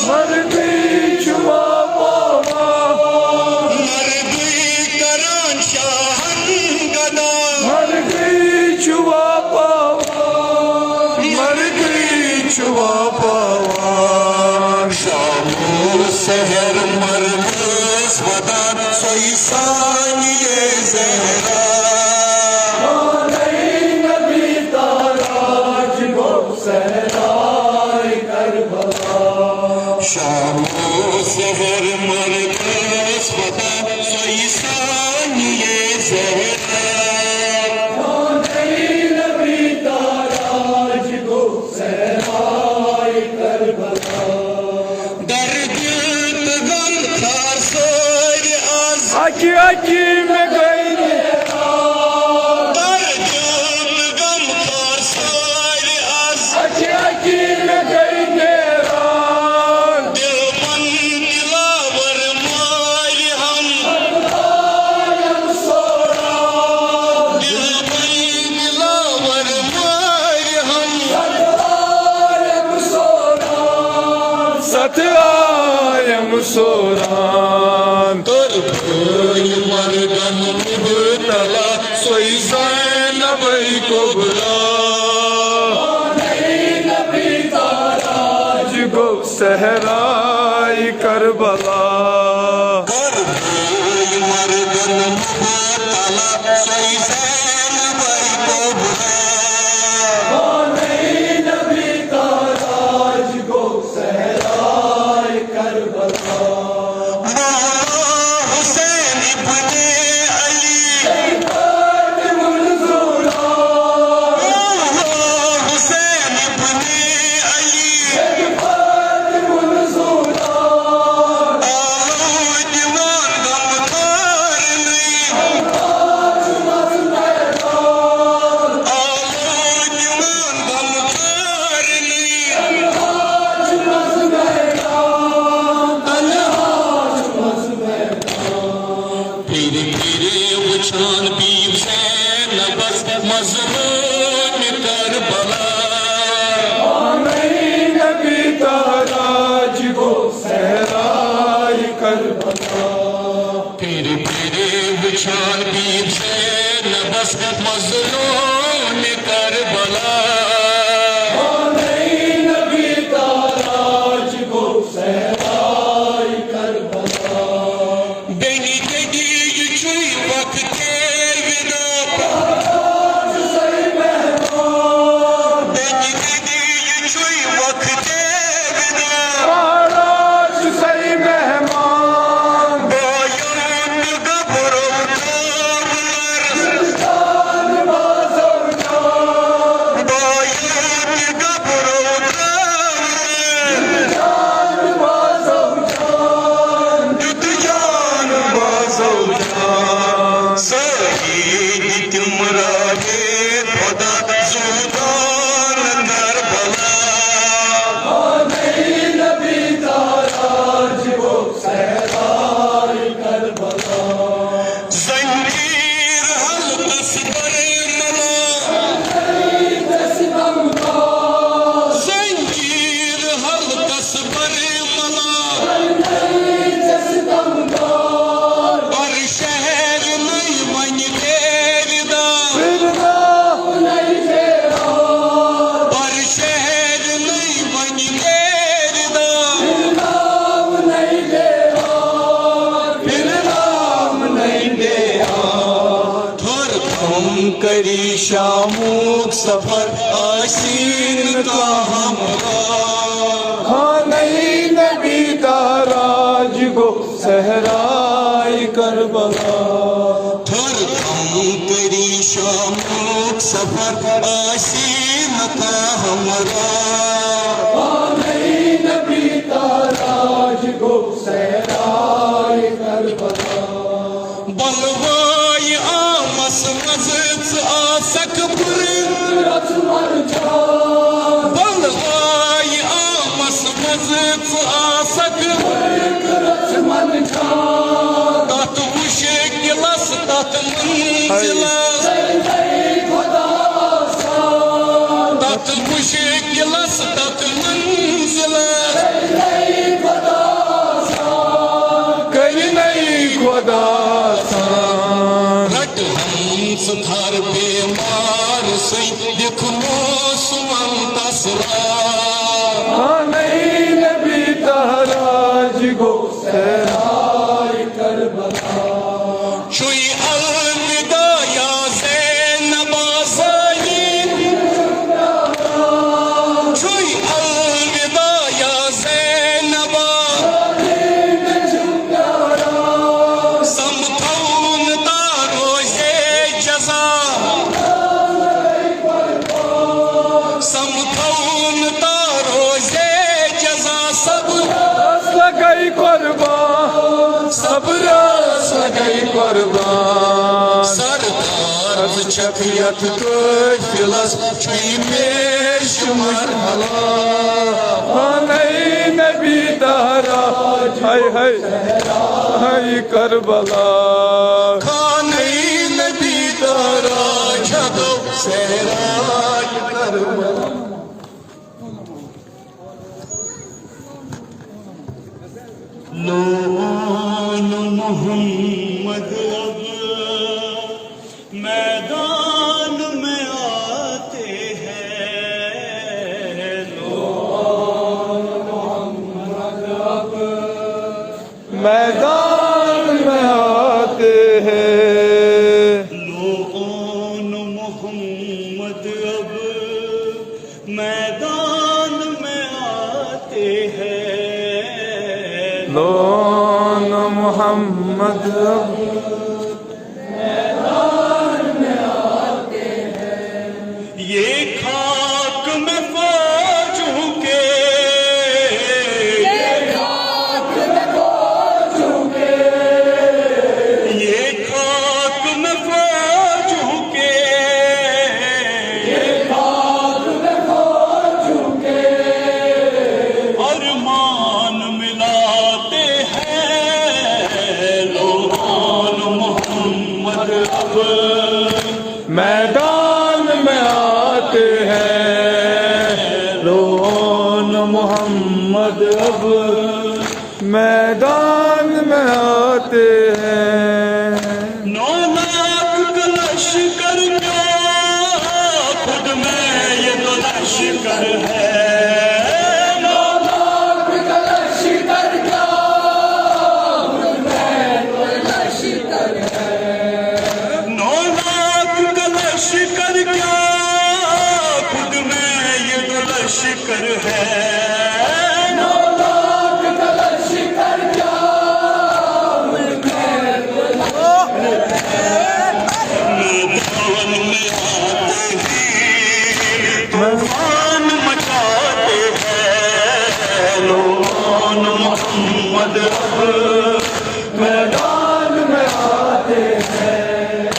मर गई जुआ पावा मर गई करान शाहन गदा मर गई जुआ पावा मर गई जुआ पावा शामो सहर मरमस वदा सोई सानिए ज़हरा शामो सहर मरकस वदा सोई सानिए ज़हरा नबी ताराज को सहराए करबला दर्द गम खार सोर आज आकी आकी में गई दर्द गम खार सोर आज आकी आकी में गई सतआयम सोरान तोर भोल मरगन मुबतला सोई ज़ैनब को बुला नबी ताराज को सहराए करबला तोर भोल मरगन मुबतला सोई ज़ैनब को बुला नबी ताराज को सहराए करबला हुसैन इब्ने अली हुसैन इब्ने अली दीवान गमखार नहीं दीवान गमखार नहीं फिर वुचान बीब ज़ैनबस मज़लूम करबला नबी ताराज को सहराए करबला फिर वुचान बीब ज़ैनबस मज़लूम करबला नबी ताराज को सहराए करबला बेनी गदी छुई वक्त विदा बेनी गदी छुई वक्त विदा ताराज सही मेहमान बोयन गबरो करी शामूक सफर आशीन का हमरा हाँ नहीं नबी ताराज को सहराए करबला थर करी शामूक सफर आशीन का हमरा हाँ नहीं नबी ताराज को सहराए करबला बलवाई आमस मज़त आसक रत मर जा बलवाई आमस मज़त आसक रत मर जा तत मुशक सहराय करबला छुई अलविदा या ज़ैनबा ज़ालिम छुई अलविदा या ज़ैनबा समथौन तारोज़े जज़ा समथौन तारोज़े जज़ा सब लगई कुर्बान सब रास लगई कुर्बान सरदार शफियत कोई फिलस छुई में शुमर हला नहीं नबी तारा हाय हाय हाय करबला खाने नबी तारा जदो सहराय करबला लोन मोहम्मद अब मैदान में आते हैं मैदान में आते हैं लोन मोहम्मद अब मैदान में आते हैं लोन मोहम्मद ये खाक में फौज के ये खाक में फौज के अरमान मिलाते हैं लोन मोहम्मद अब मैदान में आते हैं लोन मोहम्मद अब मैदान में आते हैं 9 लाख का लश्कर क्या खुद में ये तो लश्कर है 9 लाख का लश्कर क्या खुद में तो लश्कर है 9 लाख का लश्कर क्या खुद में ये तो लश्कर है 9 लाख का लश्कर क्या तूफान मचाते हैं लोन मोहम्मद अब मैदान में आते हैं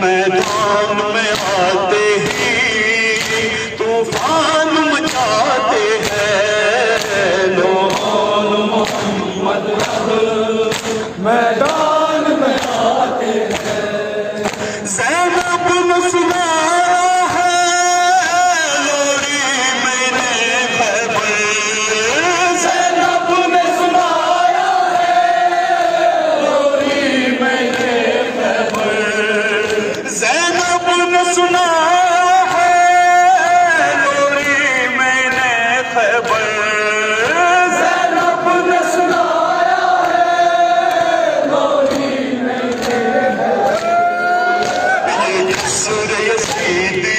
मैदान में आते ही तूफान मचाते हैं लोन मोहम्मद अब मैदान में आते हैं ज़ैनब ने सुनाया है लोरी मैंने खैबर ज़ैनब ने सुनाया है लोरी मैंने खैबर ज़ैनब ने सुनाया है लोरी मैंने खैबर ज़ैनब ने सुनाया है लोरी सूर्य सीधी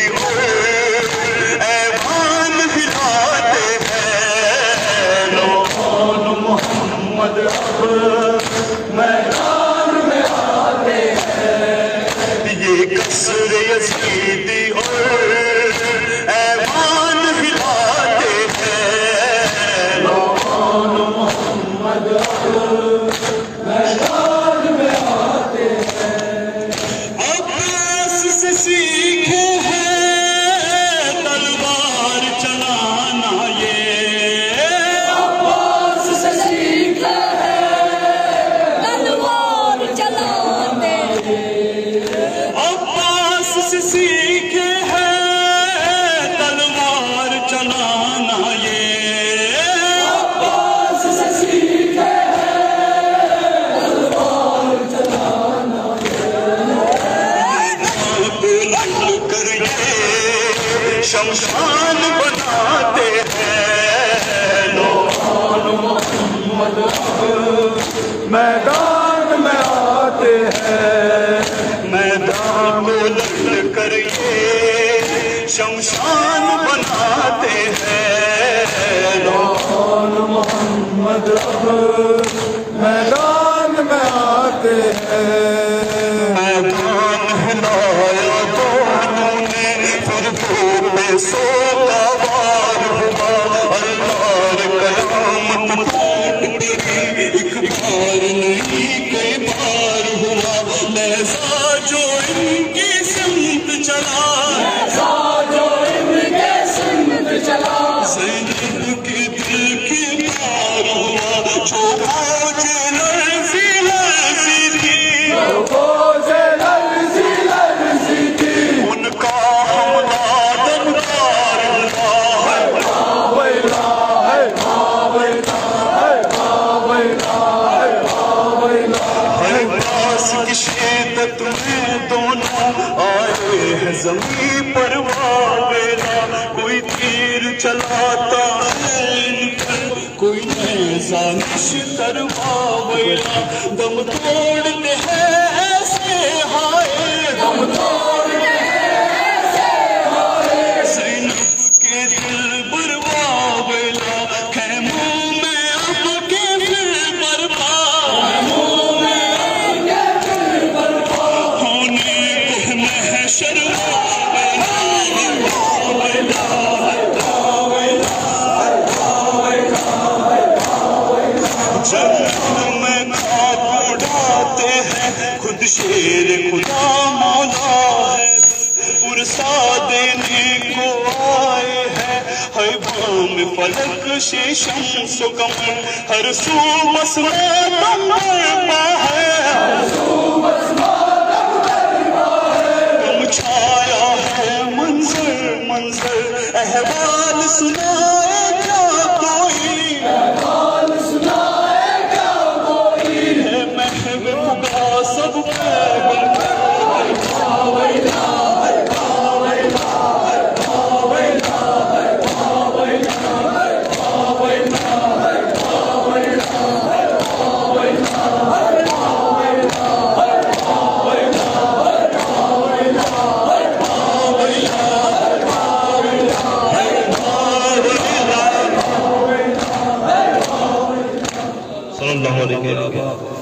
ऐवान हिलाते हैं लोन मोहम्मद अब मैदान में आते हैं ये कसर यजीदी ऐवान हिलाते हैं लोन मोहम्मद अब मैदान में आते हैं अब्बास से सीखे हैं तलवार चलाना ये अब्बास से सीखा है तलवार चलाते अब्बास से सीखे हैं तलवार चलाना ये अब्बास से सीखा है मैदान में आते हैं। मैदान को लड़ कर ये शमशान बनाते हैं। कौन मोहम्मद अब मैदान में आते हैं। मैदान हिलाया दोनों ने फिर पे सो का वार हुआ। अल्लाह कयामत एक बार नहीं कई बार हुआ। लहजा जो इनकी सिमत चला, जो इनके सिमत चला, ज़ैनब के दिल की पार हुआ। जो फौज लरज़ी लरज़ी थी, से लरज़ी लरज़ी थी, उनका हमला दमदार हुआ। बावैला है, बावैला है, बावैला है, बावैला है। पास की शिद्दत में दोनों आए हैं ज़मीं पर वावेला। कोई तीर चलाता है इन पर, कोई नेज़ा निश्तर वावेला। दम तोड़ते हैं ऐसे हाय, दम तोड़ते हैं ऐसे हाय। ज़ैनब के दिल पर वावेला। खैमों में अब के फिर बर्पा होने को महशर जन्नत में खाक उड़ाते हैं। खुद शेर खुदा मौला है, पुरसा देने को आए हैं। है बाम फलक से शम्स कमर, हर सू बस में दम बरपा है। तुम छाया है मंजर मंजर, अहवाल सुनाए क्या कोई, है महबूबा सब सल्लल्लाहु अलैहि वसल्लम।